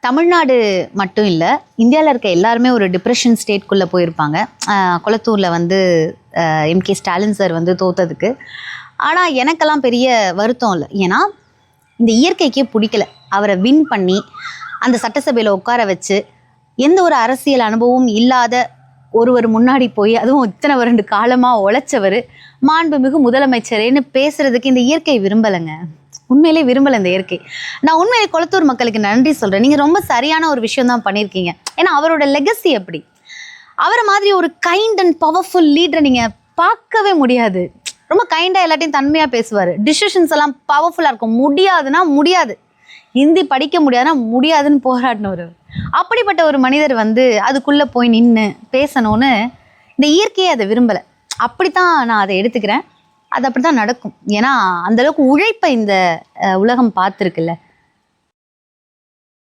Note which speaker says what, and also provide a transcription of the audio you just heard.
Speaker 1: தமிழ்நாடு மட்டும் இல்லை, இந்தியாவில் இருக்க எல்லாருமே ஒரு டிப்ரெஷன் ஸ்டேட்குள்ளே போயிருப்பாங்க. கொளத்தூரில் வந்து எம்கே ஸ்டாலின் சார் வந்து தோத்ததுக்கு. ஆனால் எனக்கெல்லாம் பெரிய வருத்தம் இல்லை. ஏன்னா இந்த இயற்கைக்கே பிடிக்கல அவரை வின் பண்ணி அந்த சட்டசபையில் உட்கார வச்சு எந்த ஒரு அரசியல் அனுபவம் இல்லாத ஒருவர் முன்னாடி போய், அதுவும் இத்தனை வருட காலமாக உழைச்சவர், மாண்புமிகு முதலமைச்சரேன்னு பேசுறதுக்கு இந்த இயற்கை விரும்பலைங்க. உண்மையிலே விரும்பலை இந்த இயற்கை. நான் உண்மையிலே கொளத்தூர் மக்களுக்கு நன்றி சொல்கிறேன். நீங்கள் ரொம்ப சரியான ஒரு விஷயம் தான் பண்ணியிருக்கீங்க. ஏன்னா அவரோட லெகசி அப்படி. அவரை மாதிரி ஒரு கைண்ட் அண்ட் பவர்ஃபுல் லீடரை நீங்கள் பார்க்கவே முடியாது. ரொம்ப கைண்டாக எல்லாத்தையும் தன்மையாக பேசுவார். டிசிஷன்ஸ் எல்லாம் பவர்ஃபுல்லாக இருக்கும். முடியாதுன்னா முடியாது, ஹிந்தி படிக்க முடியாதுன்னா முடியாதுன்னு போராடினவர். அப்படிப்பட்ட ஒரு மனிதர் வந்து அதுக்குள்ளே போய் நின்று பேசணும்னு இந்த இயற்கையை அதை விரும்பலை. அப்படித்தான் நான் அதை எடுத்துக்கிறேன். அது அப்படி தான் நடக்கும். ஏன்னா அந்தளவுக்கு உழைப்பை இந்த உலகம் பார்த்துருக்குல்ல.